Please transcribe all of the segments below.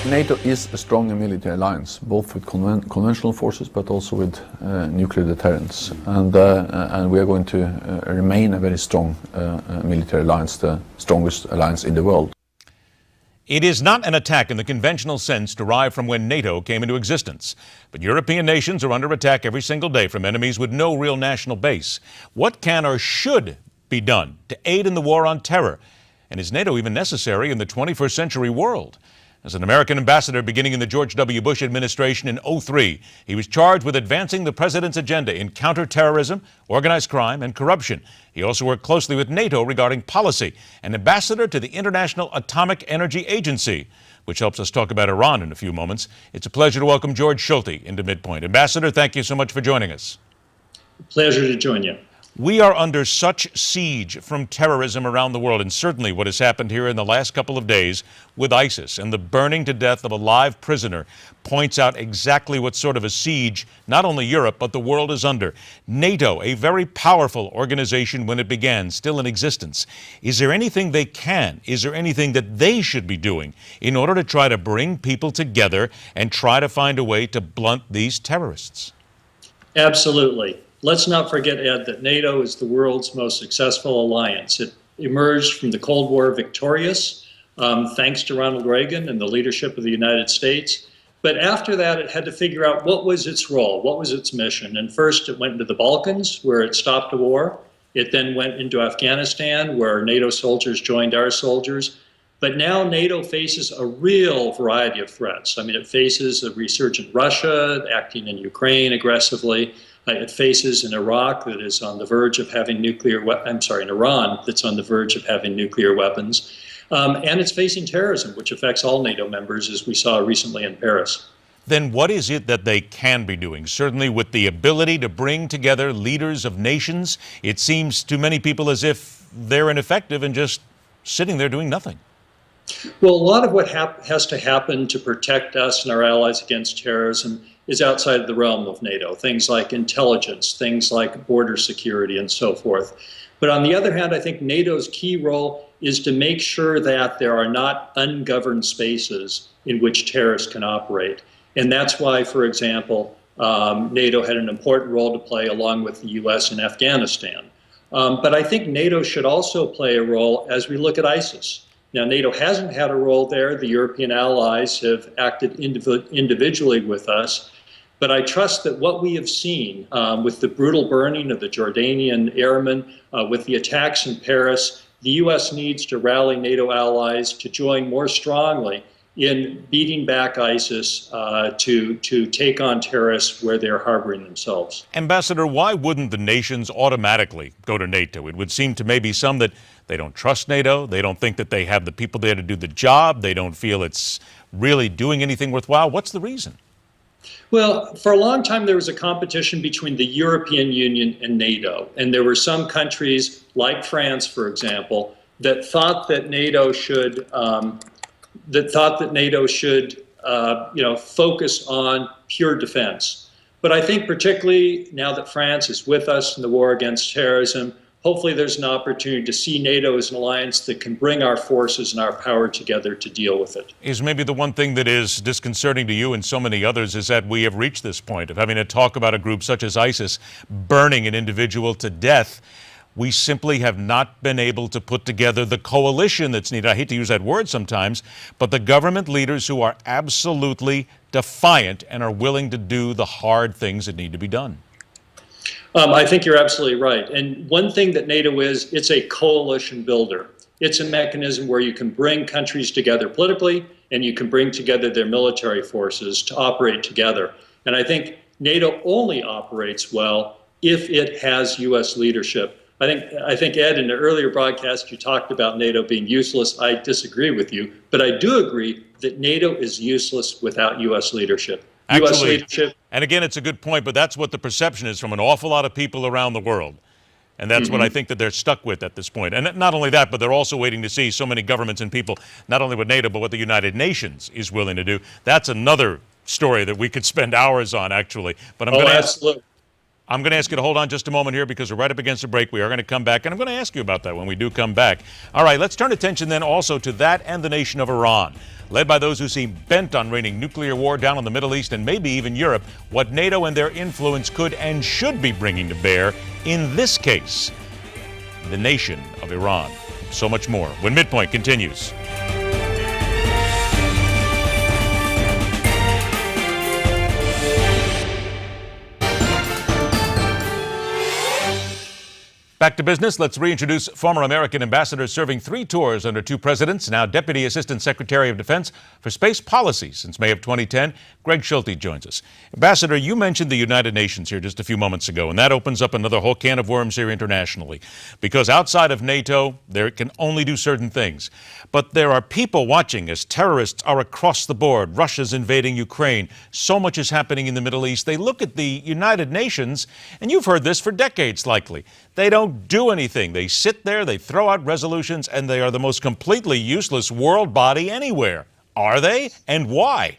NATO is a strong military alliance, both with conventional forces but also with nuclear deterrence. And we are going to remain a very strong military alliance, the strongest alliance in the world. It is not an attack in the conventional sense derived from when NATO came into existence. But European nations are under attack every single day from enemies with no real national base. What can or should be done to aid in the war on terror? And is NATO even necessary in the 21st century world? As an American ambassador beginning in the George W. Bush administration in 2003, he was charged with advancing the president's agenda in counterterrorism, organized crime, and corruption. He also worked closely with NATO regarding policy, and ambassador to the International Atomic Energy Agency, which helps us talk about Iran in a few moments. It's a pleasure to welcome Greg Schulte into MidPoint. Ambassador, thank you so much for joining us. Pleasure to join you. We are under such siege from terrorism around the world, and certainly what has happened here in the last couple of days with ISIS and the burning to death of a live prisoner points out exactly what sort of a siege not only Europe but the world is under. NATO, a very powerful organization when it began, still in existence. Is there anything is there anything that they should be doing in order to try to bring people together and try to find a way to blunt these terrorists? Absolutely. Let's not forget, Ed, that NATO is the world's most successful alliance. It emerged from the Cold War victorious, thanks to Ronald Reagan and the leadership of the United States. But after that, it had to figure out what was its role, what was its mission. And first, it went into the Balkans, where it stopped a war. It then went into Afghanistan, where NATO soldiers joined our soldiers. But now NATO faces a real variety of threats. I mean, it faces a resurgent Russia acting in Ukraine aggressively. It faces an Iraq that is on the verge of having an Iran that's on the verge of having nuclear weapons. And it's facing terrorism, which affects all NATO members, as we saw recently in Paris. Then what is it that they can be doing? Certainly with the ability to bring together leaders of nations, it seems to many people as if they're ineffective and just sitting there doing nothing. Well, a lot of what has to happen to protect us and our allies against terrorism is outside of the realm of NATO. Things like intelligence, things like border security, and so forth. But on the other hand, I think NATO's key role is to make sure that there are not ungoverned spaces in which terrorists can operate. And that's why, for example, NATO had an important role to play along with the US in Afghanistan. But I think NATO should also play a role as we look at ISIS. Now, NATO hasn't had a role there. The European allies have acted individually with us. But I trust that what we have seen with the brutal burning of the Jordanian airmen, with the attacks in Paris, the U.S. needs to rally NATO allies to join more strongly in beating back ISIS to take on terrorists where they're harboring themselves. Ambassador, why wouldn't the nations automatically go to NATO? It would seem to maybe some that they don't trust NATO, they don't think that they have the people there to do the job, they don't feel it's really doing anything worthwhile. What's the reason? Well, for a long time, there was a competition between the European Union and NATO. And there were some countries, like France, for example, that thought that NATO should focus on pure defense. But I think particularly now that France is with us in the war against terrorism, hopefully there's an opportunity to see NATO as an alliance that can bring our forces and our power together to deal with it. Is maybe the one thing that is disconcerting to you and so many others is that we have reached this point of having to talk about a group such as ISIS burning an individual to death. We simply have not been able to put together the coalition that's needed. I hate to use that word sometimes, but the government leaders who are absolutely defiant and are willing to do the hard things that need to be done. I think you're absolutely right. And one thing that NATO is, it's a coalition builder. It's a mechanism where you can bring countries together politically and you can bring together their military forces to operate together. And I think NATO only operates well if it has U.S. leadership. I think, Ed, in the earlier broadcast, you talked about NATO being useless. I disagree with you, but I do agree that NATO is useless without U.S. leadership. Actually, U.S. leadership. And again, it's a good point, but that's what the perception is from an awful lot of people around the world. And that's what I think that they're stuck with at this point. And not only that, but they're also waiting to see so many governments and people, not only with NATO, but what the United Nations is willing to do. That's another story that we could spend hours on, actually. But I'm going to ask, absolutely. I'm going to ask you to hold on just a moment here because we're right up against the break. We are going to come back, and I'm going to ask you about that when we do come back. All right, let's turn attention then also to that and the nation of Iran. Led by those who seem bent on raining nuclear war down on the Middle East and maybe even Europe, what NATO and their influence could and should be bringing to bear in this case, the nation of Iran. So much more when MidPoint continues. Back to business. Let's reintroduce former American ambassador serving 3 tours under 2 presidents, now Deputy Assistant Secretary of Defense for Space Policy since May of 2010. Greg Schulte joins us. Ambassador, you mentioned the United Nations here just a few moments ago, and that opens up another whole can of worms here internationally. Because outside of NATO, there can only do certain things. But there are people watching as terrorists are across the board. Russia's invading Ukraine. So much is happening in the Middle East. They look at the United Nations, and you've heard this for decades likely. They don't do anything. They sit there, they throw out resolutions, and they are the most completely useless world body anywhere. Are they? And why?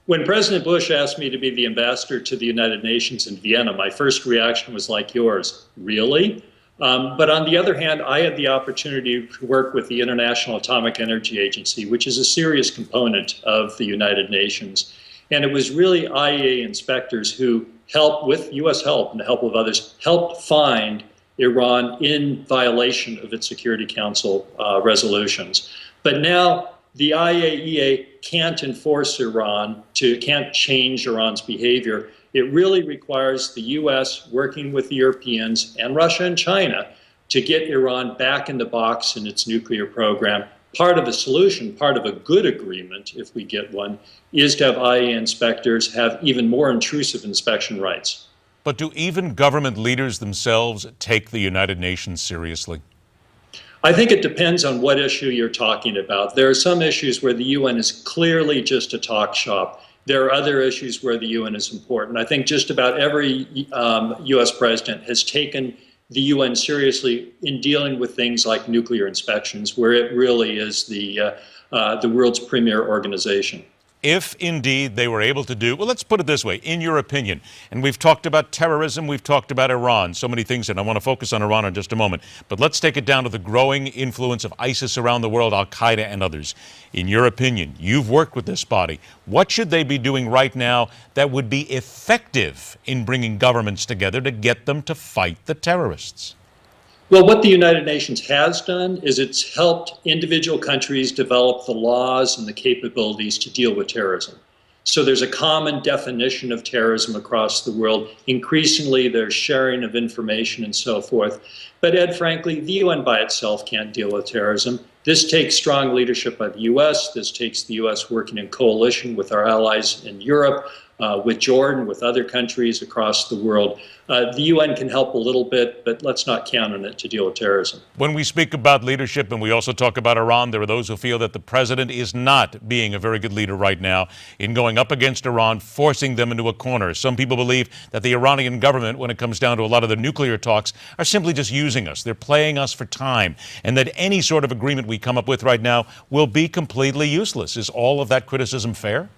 When President Bush asked me to be the ambassador to the United Nations in Vienna, my first reaction was like yours. Really? But on the other hand, I had the opportunity to work with the International Atomic Energy Agency, which is a serious component of the United Nations. And it was really IAEA inspectors who helped, with U.S. help and the help of others, helped find Iran in violation of its Security Council resolutions. But now the IAEA can't enforce Iran, can't change Iran's behavior. It really requires the U.S. working with the Europeans and Russia and China to get Iran back in the box in its nuclear program. Part of the solution, part of a good agreement, if we get one, is to have IAEA inspectors have even more intrusive inspection rights. But do even government leaders themselves take the United Nations seriously? I think it depends on what issue you're talking about. There are some issues where the UN is clearly just a talk shop. There are other issues where the UN is important. I think just about every U.S. president has taken the UN seriously in dealing with things like nuclear inspections, where it really is the world's premier organization. If indeed they were able to do, well, let's put it this way, in your opinion, and we've talked about terrorism, we've talked about Iran, so many things, and I want to focus on Iran in just a moment, but let's take it down to the growing influence of ISIS around the world, Al-Qaeda and others. In your opinion, you've worked with this body. What should they be doing right now that would be effective in bringing governments together to get them to fight the terrorists? Well, what the United Nations has done is it's helped individual countries develop the laws and the capabilities to deal with terrorism. So there's a common definition of terrorism across the world. Increasingly, there's sharing of information and so forth. But Ed, frankly, the UN by itself can't deal with terrorism. This takes strong leadership by the U.S. This takes the U.S. working in coalition with our allies in Europe, with Jordan, with other countries across the world. The UN can help a little bit, but let's not count on it to deal with terrorism. When we speak about leadership and we also talk about Iran, there are those who feel that the president is not being a very good leader right now in going up against Iran, forcing them into a corner. Some people believe that the Iranian government, when it comes down to a lot of the nuclear talks, are simply just using us. They're playing us for time, and that any sort of agreement we come up with right now will be completely useless. Is all of that criticism fair?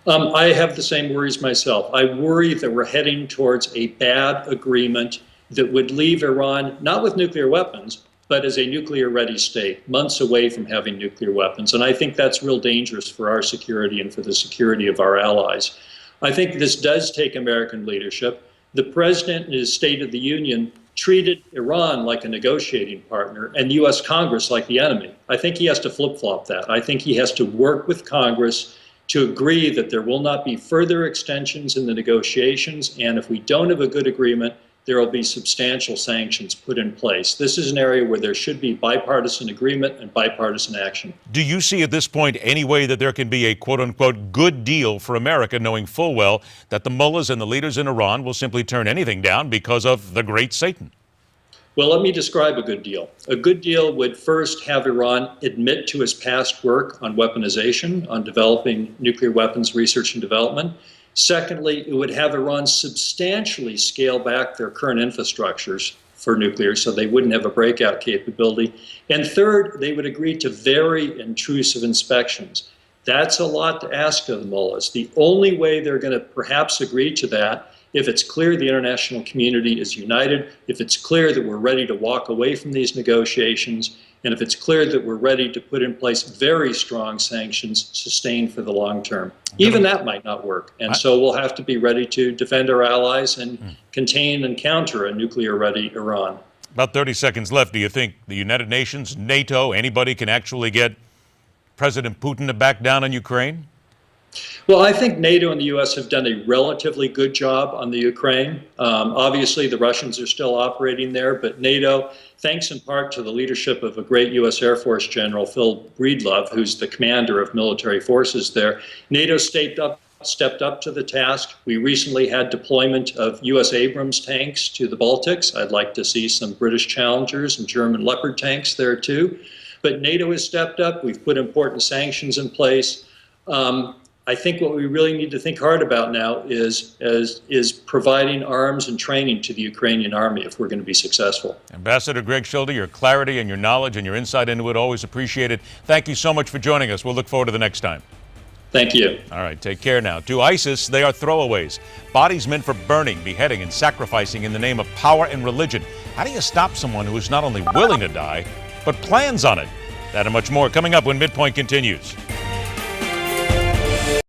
I have the same worries myself. I worry that we're heading towards a bad agreement that would leave Iran not with nuclear weapons, but as a nuclear-ready state, months away from having nuclear weapons. And I think that's real dangerous for our security and for the security of our allies. I think this does take American leadership. The president in his State of the Union treated Iran like a negotiating partner and the U.S. Congress like the enemy. I think he has to flip-flop that. I think he has to work with Congress to agree that there will not be further extensions in the negotiations, and if we don't have a good agreement, there will be substantial sanctions put in place. This is an area where there should be bipartisan agreement and bipartisan action. Do you see at this point any way that there can be a quote-unquote good deal for America, knowing full well that the mullahs and the leaders in Iran will simply turn anything down because of the great Satan? Well, let me describe a good deal. A good deal would first have Iran admit to its past work on weaponization, on developing nuclear weapons research and development. Secondly, it would have Iran substantially scale back their current infrastructures for nuclear so they wouldn't have a breakout capability. And third, they would agree to very intrusive inspections. That's a lot to ask of the mullahs. The only way they're going to perhaps agree to that if it's clear the international community is united, if it's clear that we're ready to walk away from these negotiations, and if it's clear that we're ready to put in place very strong sanctions sustained for the long term. Even that might not work. And so we'll have to be ready to defend our allies and contain and counter a nuclear-ready Iran. About 30 seconds left. Do you think the United Nations, NATO, anybody can actually get President Putin to back down on Ukraine? Well, I think NATO and the U.S. have done a relatively good job on the Ukraine. Obviously, the Russians are still operating there, but NATO, thanks in part to the leadership of a great U.S. Air Force General, Phil Breedlove, who's the commander of military forces there, NATO stepped up to the task. We recently had deployment of U.S. Abrams tanks to the Baltics. I'd like to see some British Challengers and German Leopard tanks there too. But NATO has stepped up. We've put important sanctions in place. I think what we really need to think hard about now is providing arms and training to the Ukrainian army if we're going to be successful. Ambassador Greg Schulte, your clarity and your knowledge and your insight into it, always appreciated. Thank you so much for joining us. We'll look forward to the next time. Thank you. All right, take care now. To ISIS, they are throwaways, bodies meant for burning, beheading, and sacrificing in the name of power and religion. How do you stop someone who is not only willing to die, but plans on it? That and much more coming up when MidPoint continues.